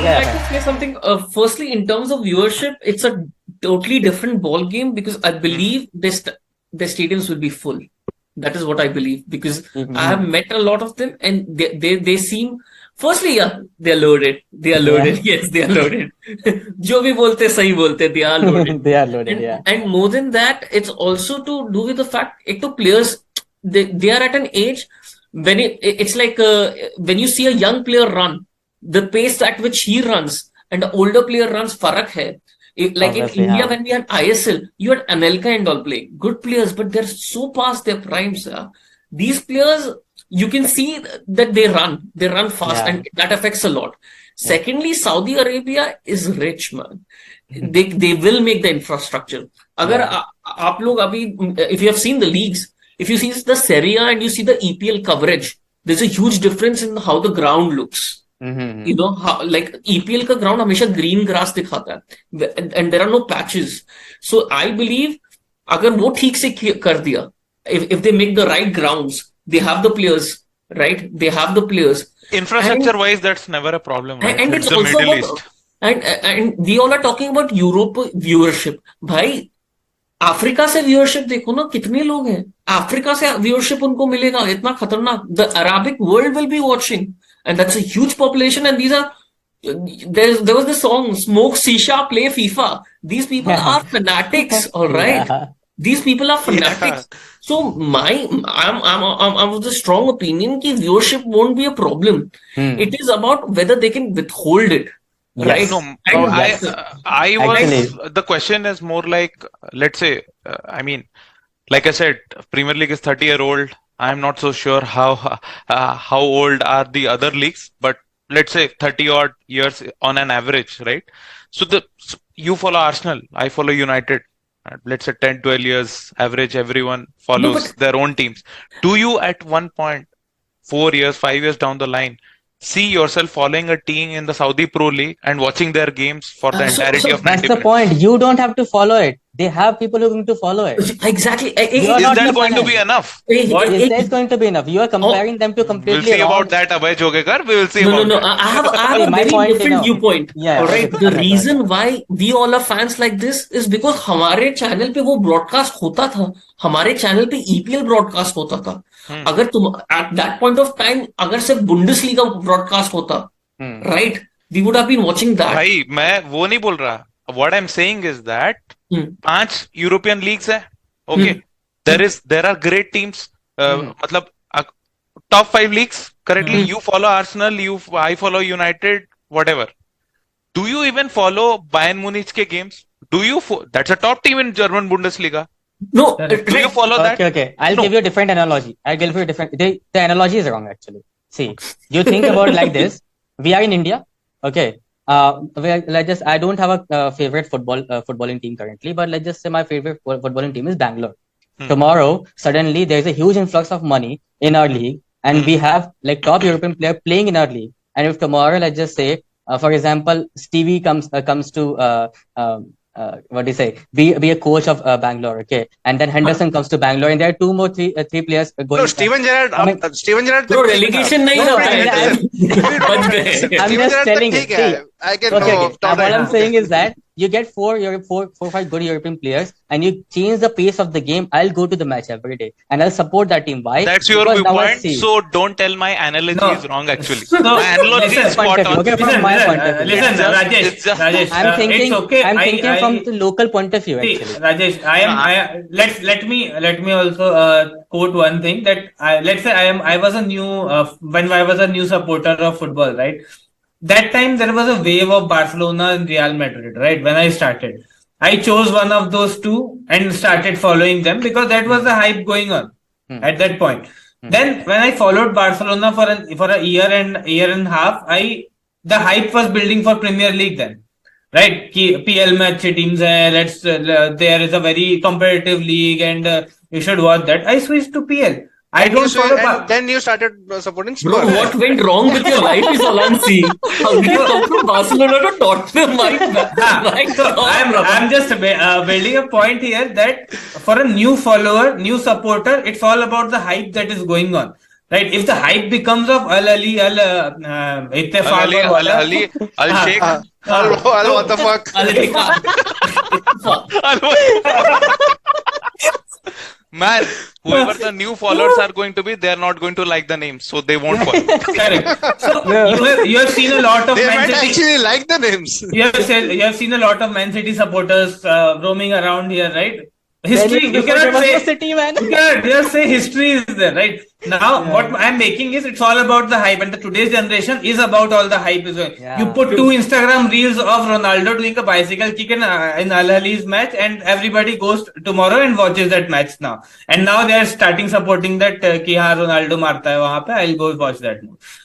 would like to say something. Firstly, in terms of viewership, it's a totally different ball game because I believe the stadiums will be full. That is what I believe because I have met a lot of them and they seem. Firstly, yeah, they are loaded. They are loaded. Yes, they are loaded. जो भी बोलते सही बोलते. They are loaded. They are loaded. And more than that, it's also to do with the fact एक तो players they are at an age when it's like when you see a young player run, the pace at which he runs and the older player runs farak hai. Like in India, when we had ISL, you had Anelka and all playing. Good players, but they're so past their primes. These players, you can see that they run fast, and that affects a lot. Secondly, Saudi Arabia is rich, man. They will make the infrastructure. Agar aap log abhi, if you have seen the leagues, if you see the Serie A and you see the EPL coverage, there's a huge difference in how the ground looks. You know, how, like EPL ka ground हमेशा green grass दिखाता है, and there are no patches. So I believe अगर वो ठीक से कर दिया, if they make the right grounds, they have the players, right? They have the players. Infrastructure wise, that's never a problem. Right? And it's also Middle about, East. And we all are talking about Europe viewership. भाई Africa से viewership देखो ना, कितने लोग हैं Africa से viewership उनको मिलेगा, इतना खतरनाक. The Arabic world will be watching and that's a huge population, and these are there was the song Smoke Shisha Play FIFA. These people are fanatics, all right. These people are fanatics. So I'm of the strong opinion that viewership won't be a problem. It is about whether they can withhold it. Right? No, I was, the question is more like, let's say, I mean, like I said, Premier League is 30-year-old. I'm not so sure how old are the other leagues, but let's say 30 odd years on an average, right? So you follow Arsenal, I follow United. Let's say 10, 12 years average, everyone follows their own teams. Do you at one point, 4 years, 5 years down the line, see yourself following a team in the Saudi Pro League and watching their games for the entirety of 90 minutes? That's the point. You don't have to follow it. They have people who are going to follow it. Exactly. Is that going to be enough? Is that going to be enough? You are comparing them to completely We'll see about that, Abhay Jogekar. We will see about that. I have a very different viewpoint. Yeah, right. The reason why we all are fans like this is because हमारे channel पे वो broadcast होता था. हमारे channel पे EPL broadcast होता था. अगर तुम at that point of time अगर सिर्फ Bundesliga broadcast होता, right? We would have been watching that. भाई मैं वो नहीं बोल रहा. What I'm saying is that 5 European leagues है. Okay. There are great teams. मतलब top 5 leagues currently. You follow Arsenal, I follow United, whatever. Do you even follow Bayern Munich ke games? That's a top team in German Bundesliga. No. Do you follow that? Okay. I'll give you a different analogy. The analogy is wrong actually. See, you think about like this. We are in India. Okay. I don't have a favorite footballing team currently, but let's just say my favorite footballing team is Bangalore. Tomorrow, suddenly there's a huge influx of money in our league, and we have like top European player playing in our league. And if tomorrow, let's just say, for example, Stevie comes to what do you say? Be a coach of Bangalore, okay? And then Henderson comes to Bangalore, and there are three players going. No, Steven Gerrard. No relegation नहीं होता. I'm just telling you. What I'm saying is that you get four or five good European players, and you change the pace of the game. I'll go to the match every day, and I'll support that team. Why? That's your viewpoint. So don't tell my analogy is wrong. Actually, my analogy is spot on. Okay, from my point of view. Listen, Rajesh. I'm thinking. Okay. I'm thinking from the local point of view. Actually, Rajesh, let me also quote one thing that let's say I was a new supporter of football, right? That time there was a wave of Barcelona and Real Madrid, right? When I started, I chose one of those two and started following them because that was the hype going on at that point. Then when I followed Barcelona for a year and a half, the hype was building for Premier League then, right? PL में अच्छे teams हैं. There is a very competitive league and you should watch that. I switched to PL. Then you started supporting Spurs. Bro, what went wrong with your life is Alansi. How did you come from Barcelona to Tottenham? So I'm just building a point here that for a new follower, new supporter, it's all about the hype that is going on. right? If the hype becomes of Al Ali, Al Ittifaq, Ali, or Al Ali, Al Sheikh. What the fuck? Al Ittifaq. Man, whoever the new followers are going to be, they are not going to like the name, so they won't follow. Correct. So you have seen a lot of They Man might City. actually like the names. You have seen a lot of Man City supporters roaming around here, right? History. You cannot say City, man. you cannot just say history is there, right? Now, what I'm making is it's all about the hype, and the today's generation is about all the hype. You put 2 Instagram reels of Ronaldo doing a bicycle kick in Al Ahly's match, and everybody goes tomorrow and watches that match now. And now they are starting supporting that कि हाँ Ronaldo मारता है वहाँ पे. I'll go watch that.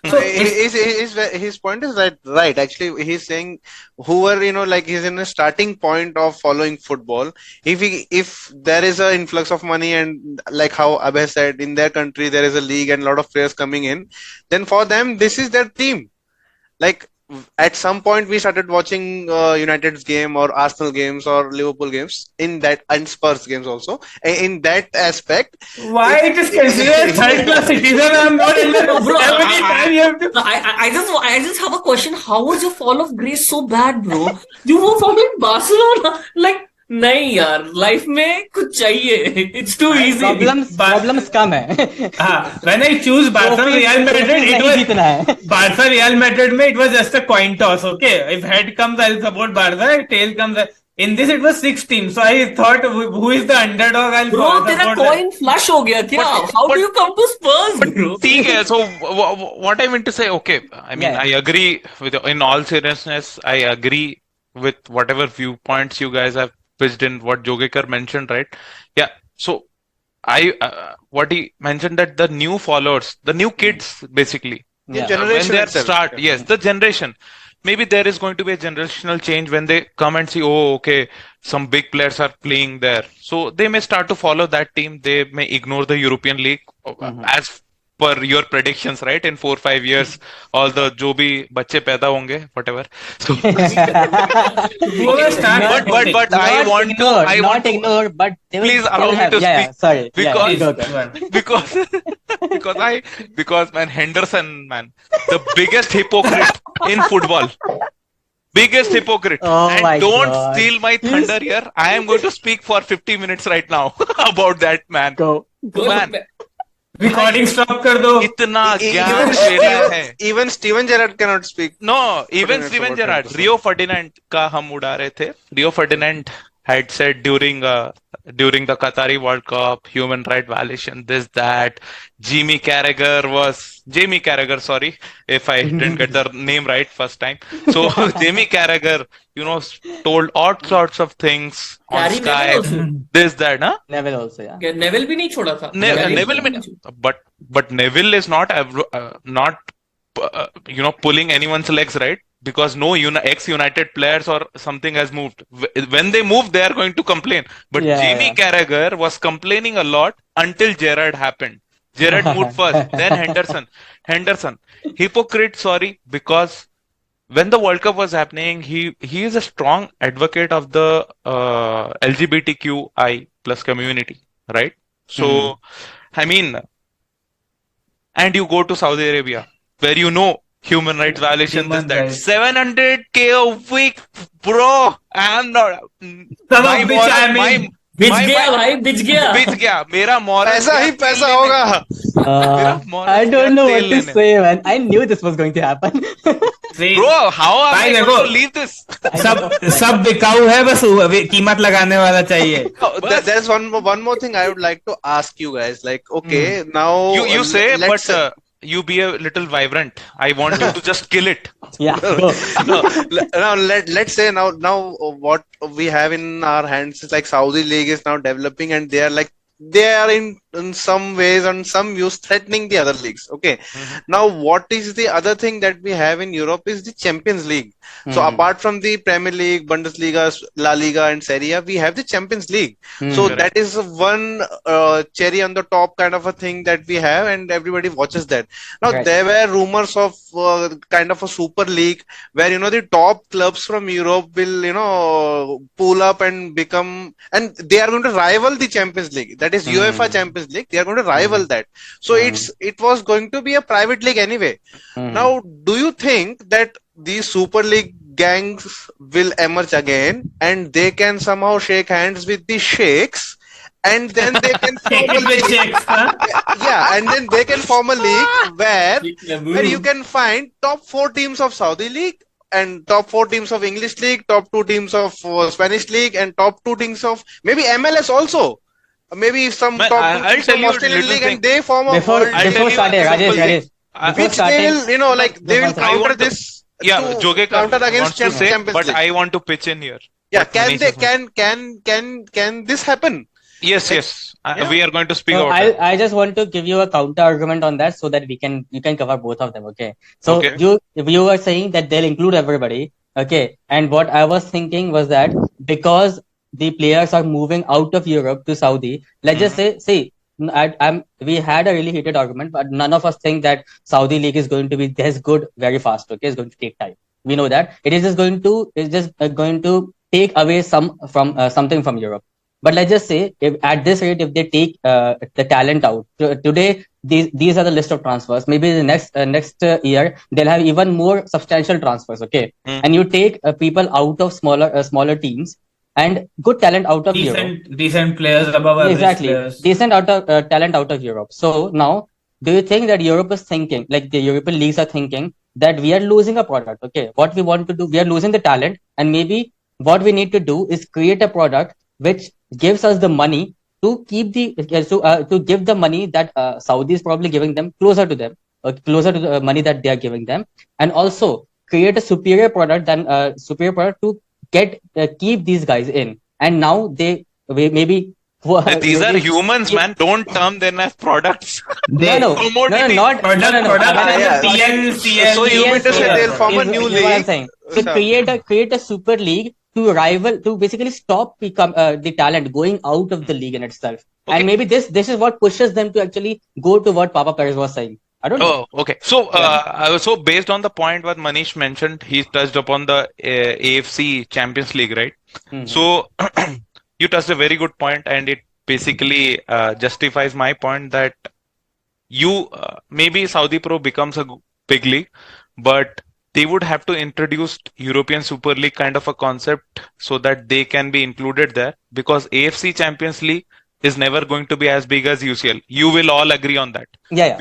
So His point is right. Actually, he's saying whoever, like he's in a starting point of following football. If there is an influx of money, and like how Abhay said, in their country there is a league and a lot of players coming in, then for them this is their team. Like at some point we started watching United's game or Arsenal games or Liverpool games and Spurs games also. In that aspect, why it is considered third class citizen? I'm not in the Bro, every time you have to. I just have a question. How was your fall of grace so bad, bro? You were following Barcelona. Like, नहीं यार, life में कुछ चाहिए. It's too easy. Problems कम है. When I choose Barca Real Madrid, Barca Real Madrid में it was just a coin toss. Okay, if head comes, I'll support Barca. If tail comes, in this it was 6 teams. So I thought, who is the underdog? I'll bro, तेरा coin flush हो गया क्या? How do you come to Spurs, bro? ठीक है. So what I meant to say, okay, I mean, I agree with, in all seriousness, I agree with whatever viewpoints you guys have pitched in, what Jogekar mentioned, right? Yeah. So what he mentioned, that the new followers, the new kids, basically, generation when they start, the generation, maybe there is going to be a generational change when they come and see, oh, okay, some big players are playing there, so they may start to follow that team. They may ignore the European League, as per your predictions, right? In 4-5 years, all the जो भी बच्चे पैदा होंगे, whatever. So, but I want to ignore, but please allow me to speak. Sorry. Because man, Henderson, man, the biggest hypocrite in football. Biggest hypocrite. And don't steal my thunder here. I am going to speak for 50 minutes right now about that man. Go. Man. Recording stop कर दो. इतना ज्ञान फेरा है. Even Steven Gerrard cannot speak. No, even Steven Gerrard. Rio Ferdinand का हम उड़ा रहे थे. Rio Ferdinand had said during the Qatari World Cup, human right violation, this, that. Jamie Carragher, sorry if I didn't get the name right first time. So Jamie Carragher, told all sorts of things on Sky. This, that, huh? Neville also, yeah. Neville भी नहीं छोड़ा था. But Neville is not pulling anyone's legs, right? Because no ex-United players or something has moved. When they move, they are going to complain. But Jamie Carragher was complaining a lot until Gerrard happened. Gerrard moved first, then Henderson. Hypocrite, sorry, because when the World Cup was happening, he is a strong advocate of the LGBTQI plus community, right? So, I mean, and you go to Saudi Arabia, where human rights violations, this, that. 700K a week, bro. I'm not. बिच गया. मेरा moral पैसा होगा. I don't know what to say, man. I knew this was going to happen. Bro, how am I going to leave this? सब बिकाऊ है, बस कीमत लगाने वाला चाहिए. There's one more thing I would like to ask you guys. Like, okay, now you say, but you be a little vibrant. I want you to just kill it. Yeah. Now let's say now what we have in our hands is like Saudi League is now developing, and they are in some ways, on some views, threatening the other leagues. Okay. Now, what is the other thing that we have in Europe is the Champions League. So apart from the Premier League, Bundesliga, La Liga and Serie A, we have the Champions League. So that is one cherry on the top kind of a thing that we have, and everybody watches that. Now there were rumors of kind of a super league where the top clubs from Europe will pool up and become, and they are going to rival the Champions League. That is UEFA Champions Champions League. They are going to rival that. So it was going to be a private league anyway. Now, do you think that these Super League gangs will emerge again and they can somehow shake hands with the sheikhs? And then they can form a league. And then they can form a league where you can find top 4 teams of Saudi League and top 4 teams of English League, top 2 teams of Spanish League, and top 2 teams of maybe MLS also. Maybe some top 2 teams of Australian League, and they form a Before Rajesh, which they will, they will counter this. Joge counter against wants to say, Champions but League. I want to pitch in here. Yeah, can this happen? Yes. We are going to speak about that. I just want to give you a counter argument on that so that you can cover both of them. Okay. So you were saying that they'll include everybody. Okay. And what I was thinking was that because the players are moving out of Europe to Saudi, let's just say, we had a really heated argument, but none of us think that Saudi League is going to be this good very fast. Okay. It's going to take time. We know that it is just going to take away something from Europe. But let's just say, at this rate, if they take the talent out today, these are the list of transfers. Maybe the next year they'll have even more substantial transfers. Okay, and you take people out of smaller teams and good talent out of Europe. Decent players above average players. Decent talent out of Europe. So now, do you think that Europe is thinking, like the European leagues are thinking, that we are losing a product? Okay, what we want to do, we are losing the talent, and maybe what we need to do is create a product which gives us the money to keep to give the money that Saudi is probably giving them closer to the money that they are giving them, and also create a superior product to keep these guys in. And now maybe these are humans, man. Don't term them as products. Not CL. So you mean to say they'll form a new league? What I'm saying. So create a super league to basically stop the talent going out of the league in itself. Okay. And maybe this is what pushes them to actually go to what Papa Perez was saying. I don't know. Oh, okay. So, so based on the point what Manish mentioned, he touched upon the AFC Champions League, right? So, you touched a very good point, and it basically justifies my point that maybe Saudi Pro becomes a big league, but they would have to introduce European Super League kind of a concept so that they can be included there, because AFC Champions League is never going to be as big as UCL. You will all agree on that. Yeah.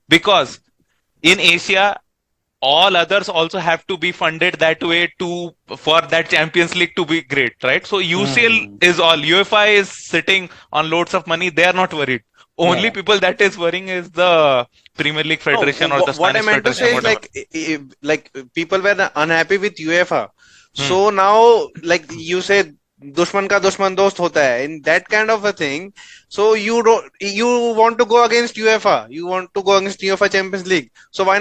Because in Asia, all others also have to be funded that way for that Champions League to be great, right? So UCL is all. UEFA is sitting on loads of money. They are not worried. Only people that is worrying is the Premier League Federation or the Spanish Federation. What I meant to say is like people were unhappy with UEFA. So now, like you said, दुश्मन का दुश्मन दोस्त होता है, in that kind of a thing. So you want to go against UEFA, you want to go against UEFA Champions League. So why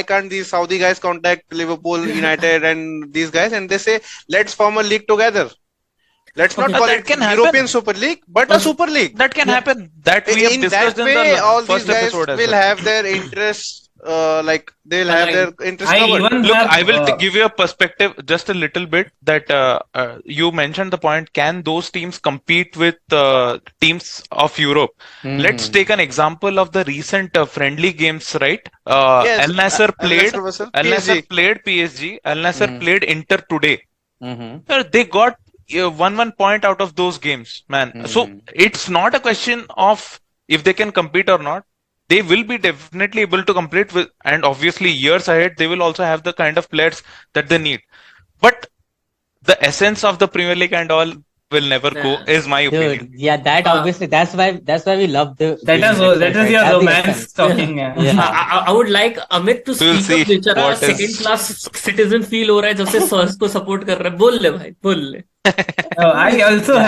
can't these Saudi guys contact Liverpool, United, and these guys, and they say, let's form a league together. Let's not call it European Super League, but a Super League. That can happen. That we have discussed in the all first these guys episode. Will have their interests. They'll have their interest covered. Look, I will give you a perspective just a little bit that you mentioned the point, can those teams compete with teams of Europe? Let's take an example of the recent friendly games, right? Yes, Al Nassr played PSG. Al Nassr played Inter today. They got 1 point out of those games, man. So it's not a question of if they can compete or not. They will be definitely able to compete with, and obviously years ahead, they will also have the kind of players that they need. But the essence of the Premier League and all will never go, is my opinion. Yeah, that obviously, that's why we love the. That is your romance talking. I would like Amit to speak up. बेचारा second class citizen feel हो रहा है जब से Spurs को support कर रहा है. बोल ले भाई, बोल ले. I also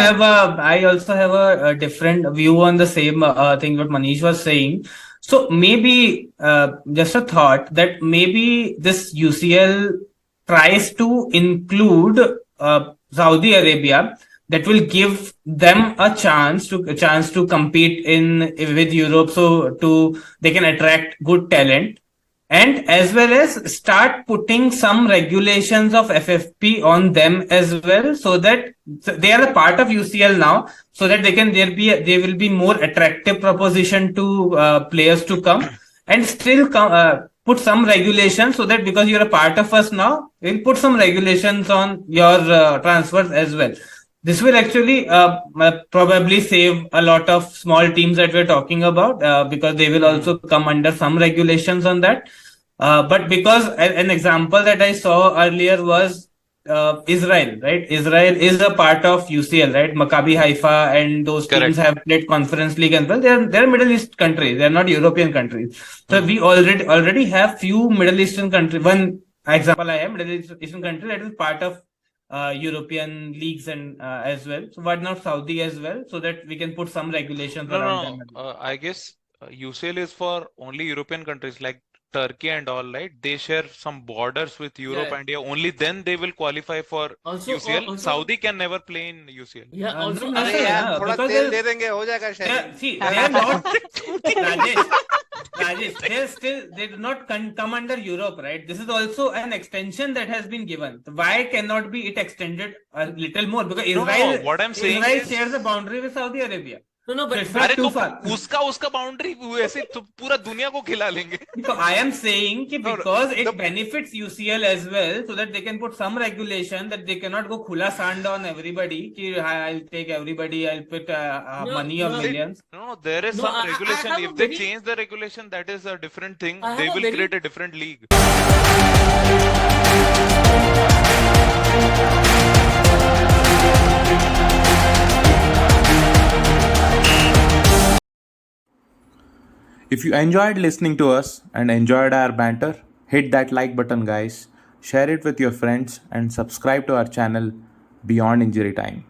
have a different view on the same thing what Manish was saying. So maybe just a thought that maybe this UCL tries to include Saudi Arabia. That will give them a chance to compete with Europe, so they can attract good talent. and as well as start putting some regulations of FFP on them as well, so that they are a part of UCL now, so that they will be more attractive proposition to players to come, and still put some regulations, so that because you're a part of us now, we'll put some regulations on your transfers as well. This will actually probably save a lot of small teams that we're talking about, because they will also come under some regulations on that. But because an example that I saw earlier was Israel, right? Israel is a part of UCL, right? Maccabi Haifa and those teams have played Conference League as well. They're Middle East countries. They're not European countries. So we already have few Middle Eastern countries. One example I have, Middle Eastern country that is part of European leagues and as well. So why not Saudi as well, so that we can put some regulations around them. I guess UCL is for only European countries like Turkey and all, right? They share some borders with Europe and only then they will qualify for UCL. Saudi can never play in UCL. Yeah, also, अरे यार थोड़ा तेल दे देंगे हो जाएगा शायद. See, they are not Rajesh, they do not come under Europe, right? This is also an extension that has been given. Why cannot be it extended a little more? Because Israel, what I'm saying Israel is, shares a boundary with Saudi Arabia. No, but it's not too far. उसका boundary ऐसे तो पूरा दुनिया को खिला लेंगे. So I am saying because it benefits UCL as well, so that they can put some regulation that they cannot go khula sand on everybody. I'll take everybody. I'll put money of millions. No, there is some regulation. If they change the regulation, that is a different thing. They will create a different league. If you enjoyed listening to us and enjoyed our banter, hit that like button, guys. Share it with your friends and subscribe to our channel Beyond Injury Time.